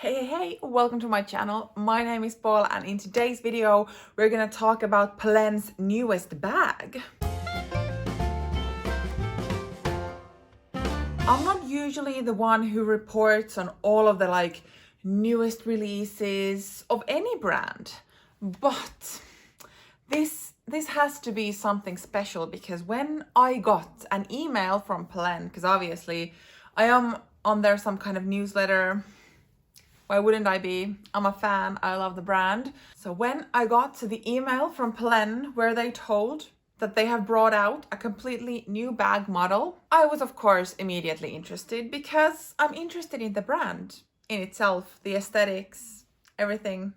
Hey, welcome to my channel. My name is Paul and in today's video we're gonna talk about Polène's newest bag. I'm not usually the one who reports on all of the newest releases of any brand, but this has to be something special because when I got an email from Polène, because obviously I am on there some kind of newsletter. Why wouldn't I be? I'm a fan, I love the brand. So when I got to the email from Polène where they told that they have brought out a completely new bag model, I was of course immediately interested because I'm interested in the brand in itself, the aesthetics, everything.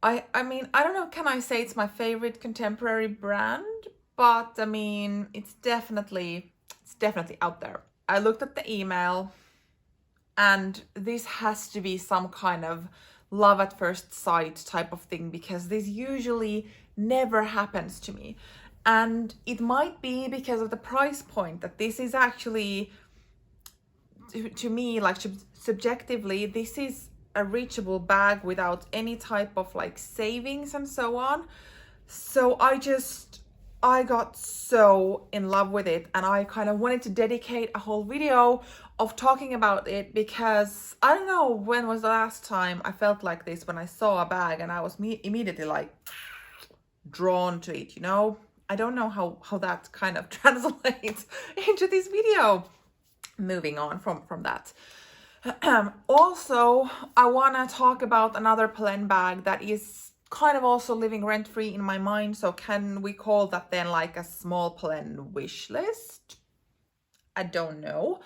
I mean, I don't know, can I say it's my favorite contemporary brand? But I mean, it's definitely out there. I looked at the email, and this has to be some kind of love at first sight type of thing because this usually never happens to me. And it might be because of the price point that this is actually, to me, subjectively, this is a reachable bag without any type of savings and so on. So I got so in love with it, and I kind of wanted to dedicate a whole video of talking about it because I don't know when was the last time I felt like this, when I saw a bag and I was immediately drawn to it, you know? I don't know how that kind of translates into this video. Moving on from that. Also, I want to talk about another Polène bag that is kind of also living rent-free in my mind. So can we call that then a small Polène wish list? I don't know,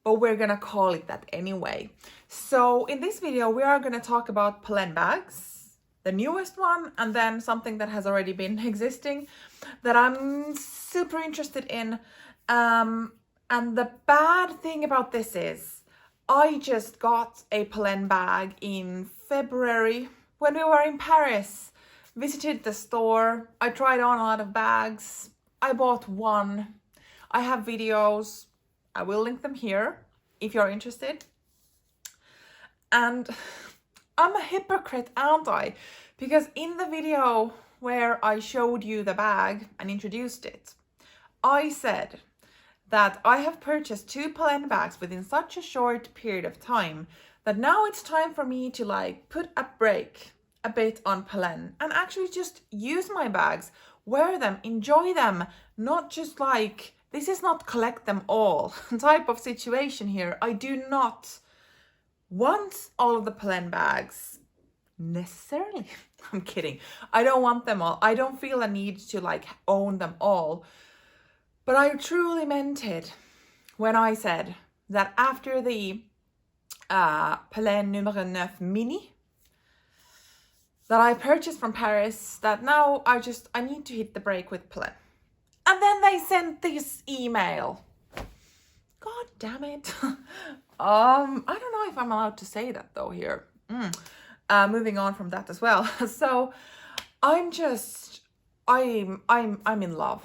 but we're gonna call it that anyway. So in this video, we are gonna talk about Polène bags, the newest one, and then something that has already been existing that I'm super interested in. And the bad thing about this is I just got a Polène bag in February when we were in Paris, visited the store. I tried on a lot of bags. I bought one. I have videos. I will link them here if you're interested. And I'm a hypocrite, aren't I? Because in the video where I showed you the bag and introduced it, I said that I have purchased 2 Polène bags within such a short period of time that now it's time for me to put a break a bit on Polène and actually just use my bags, wear them, enjoy them, not just this is not collect them all type of situation here. I do not want all of the Polène bags necessarily. I'm kidding. I don't want them all. I don't feel a need to own them all. But I truly meant it when I said that after the Polène numéro 9 mini that I purchased from Paris, that now I need to hit the break with Polène. And then they sent this email. God damn it. I don't know if I'm allowed to say that though here. Moving on from that as well. So I'm in love.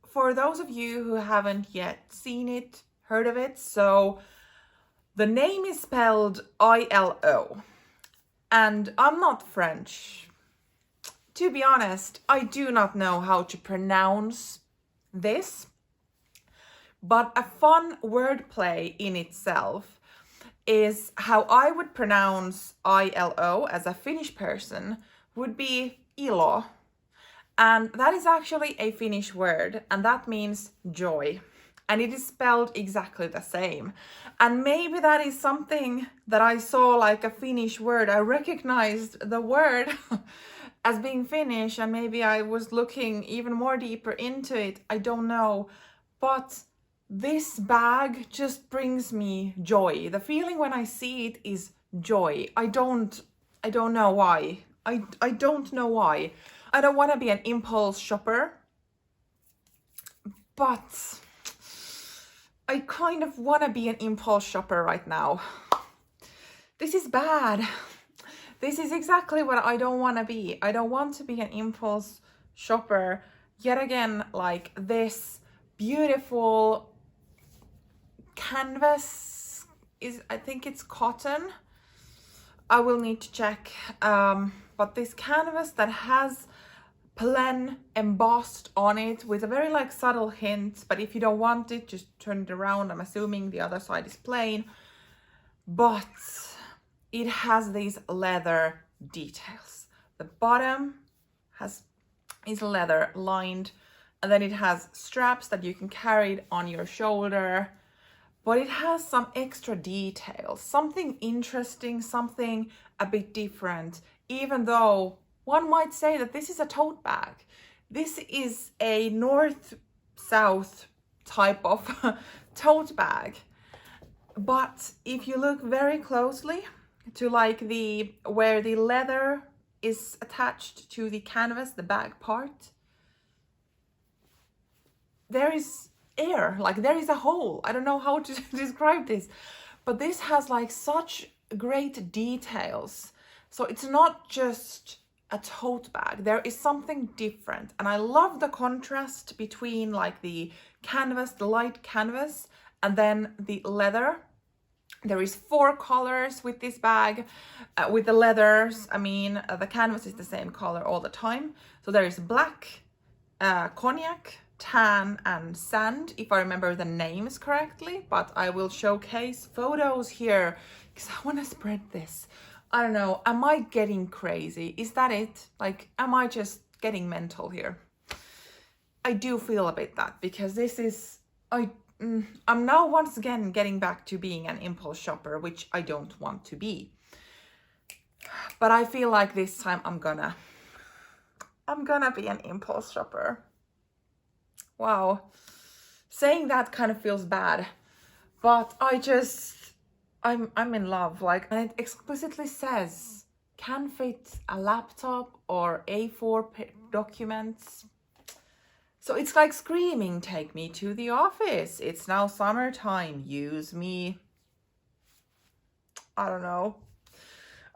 For those of you who haven't yet seen it, heard of it, so the name is spelled ILO. And I'm not French. To be honest, I do not know how to pronounce this. But a fun wordplay in itself is how I would pronounce ILO as a Finnish person would be ilo. And that is actually a Finnish word, and that means joy. And it is spelled exactly the same. And maybe that is something that I saw a Finnish word. I recognized the word as being Finnish, and maybe I was looking even more deeper into it. I don't know. But this bag just brings me joy. The feeling when I see it is joy. I don't know why. I don't know why. I don't want to be an impulse shopper, but I kind of want to be an impulse shopper right now. This is bad. This is exactly what I don't want to be. I don't want to be an impulse shopper yet again, this beautiful canvas I think it's cotton. I will need to check. But this canvas that has Polène embossed on it with a very like subtle hint, but if you don't want it, just turn it around. I'm assuming the other side is plain, but it has these leather details. The bottom is leather lined, and then it has straps that you can carry it on your shoulder, but it has some extra details, something interesting, something a bit different, even though one might say that this is a tote bag. This is a north-south type of tote bag. But if you look very closely to like where the leather is attached to the canvas, the bag part, there is air, like there is a hole. I don't know how to describe this, but this has like such great details. So it's not just a tote bag, there is something different, and I love the contrast between like the canvas, the light canvas, and then the leather. There is 4 colors with this bag. With the leathers, I mean, the canvas is the same color all the time. So there is black, cognac, tan, and sand, if I remember the names correctly, but I will showcase photos here because I want to spread this. I don't know, am I getting crazy? Is that it? Like, am I just getting mental here? I do feel a bit that, because this is, I'm now once again getting back to being an impulse shopper, which I don't want to be. But I feel like this time I'm gonna be an impulse shopper. Wow. Saying that kind of feels bad, but I'm in love, like, and it explicitly says can fit a laptop or A4 documents. So it's like screaming, take me to the office. It's now summertime, use me. I don't know.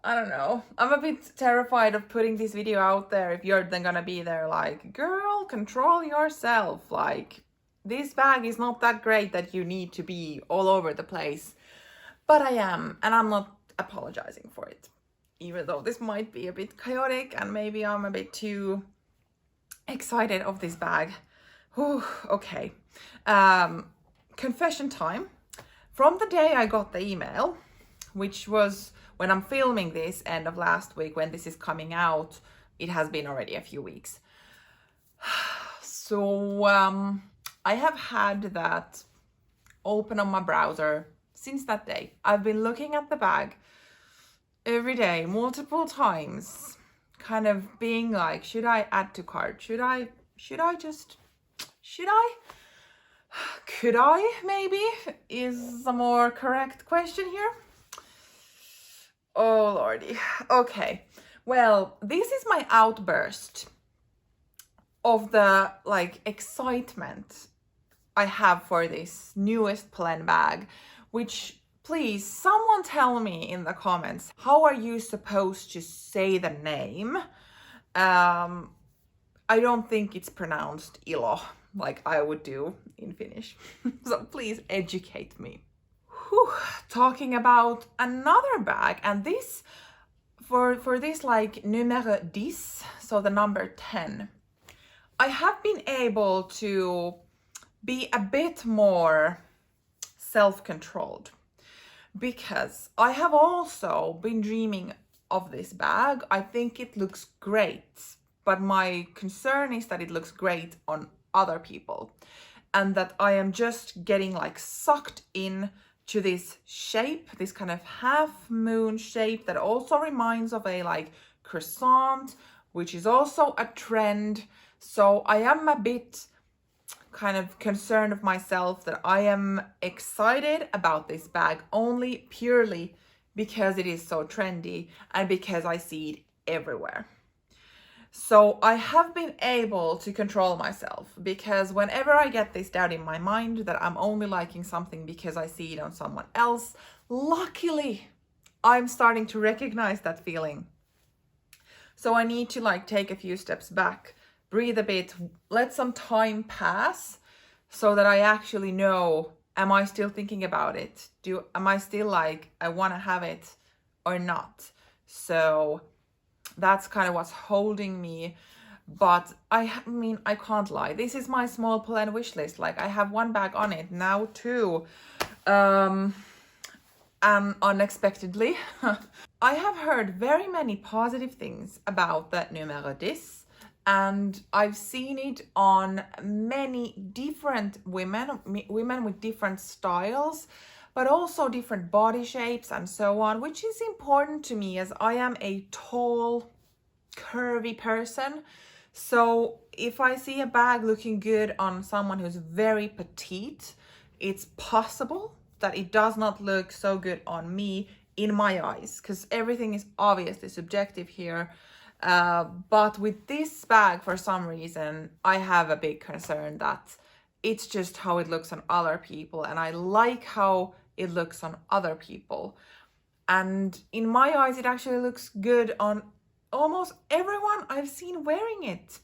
I'm a bit terrified of putting this video out there if you're then gonna be there like, girl, control yourself. Like, this bag is not that great that you need to be all over the place. But I am, and I'm not apologizing for it. Even though this might be a bit chaotic and maybe I'm a bit too excited of this bag. Whew, okay. Confession time. From the day I got the email, which was when I'm filming this, end of last week, when this is coming out, it has been already a few weeks. So I have had that open on my browser since that day. I've been looking at the bag every day, multiple times, kind of being like, should I add to cart? Could I maybe, is a more correct question here. Oh lordy. Okay, well, this is my outburst of the like excitement I have for this newest Polène bag, which, please, someone tell me in the comments, how are you supposed to say the name? I don't think it's pronounced ilo, like I would do in Finnish. So please educate me. Whew. Talking about another bag, and this, for this like numéro 10, so the number 10, I have been able to be a bit more self-controlled, because I have also been dreaming of this bag. I think it looks great, but my concern is that it looks great on other people, and that I am just getting like sucked in to this shape, this kind of half moon shape that also reminds of a like croissant, which is also a trend. So I am a bit kind of concerned of myself that I am excited about this bag only purely because it is so trendy and because I see it everywhere. So I have been able to control myself, because whenever I get this doubt in my mind that I'm only liking something because I see it on someone else, luckily I'm starting to recognize that feeling. So I need to like take a few steps back, breathe a bit, let some time pass so that I actually know am I still thinking about it? Am I still like, I want to have it or not? So that's kind of what's holding me. But I mean, I can't lie. This is my small Polène wish list. Like, I have one bag on it, now two. And unexpectedly, I have heard very many positive things about that numero 10. And I've seen it on many different women with different styles, but also different body shapes and so on, which is important to me as I am a tall, curvy person. So if I see a bag looking good on someone who's very petite, it's possible that it does not look so good on me in my eyes, because everything is obviously subjective here. But with this bag, for some reason, I have a big concern that it's just how it looks on other people, and I like how it looks on other people. And in my eyes, it actually looks good on almost everyone I've seen wearing it,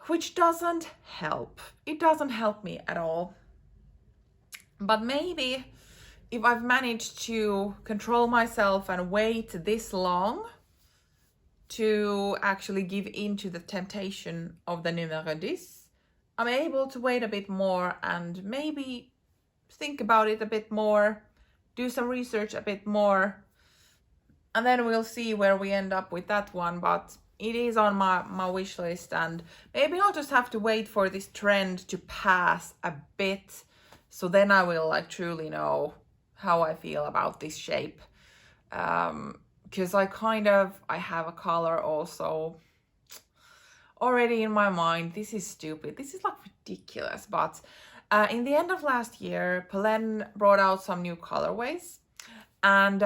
which doesn't help. It doesn't help me at all. But maybe if I've managed to control myself and wait this long to actually give in to the temptation of the numero 10, I'm able to wait a bit more and maybe think about it a bit more, do some research a bit more, and then we'll see where we end up with that one. But it is on my wish list, and maybe I'll just have to wait for this trend to pass a bit, so then I will like truly know how I feel about this shape. Because I have a color also already in my mind. This is stupid. This is like ridiculous. But in the end of last year, Polène brought out some new colorways. And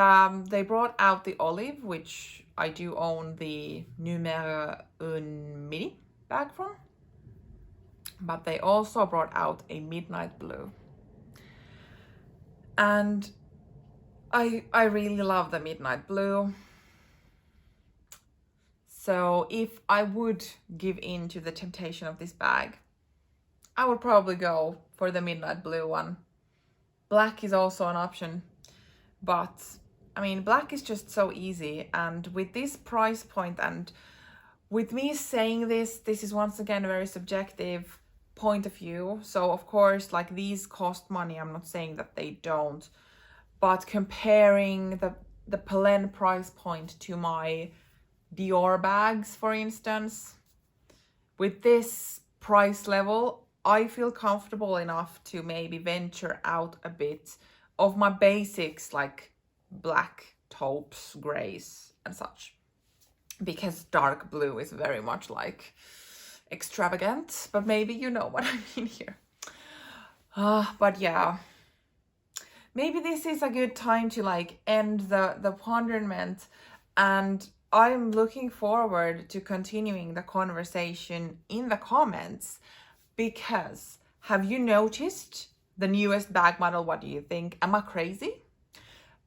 they brought out the olive, which I do own the numero 1 mini bag from. But they also brought out a midnight blue. And I really love the midnight blue. So if I would give in to the temptation of this bag, I would probably go for the midnight blue one. Black is also an option, but I mean, black is just so easy. And with this price point, and with me saying this is once again a very subjective point of view. So of course, like, these cost money. I'm not saying that they don't, but comparing the Polène price point to my Dior bags, for instance, with this price level, I feel comfortable enough to maybe venture out a bit of my basics, like black taupes, grays and such, because dark blue is very much like extravagant, but maybe you know what I mean here. But yeah, maybe this is a good time to like end the wonderment, and I'm looking forward to continuing the conversation in the comments, because have you noticed the newest bag model? What do you think? Am I crazy?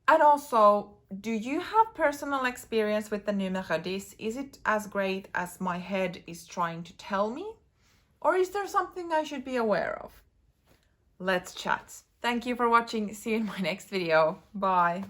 And also, do you have personal experience with the numero 10? Is it as great as my head is trying to tell me? Or is there something I should be aware of? Let's chat. Thank you for watching. See you in my next video. Bye.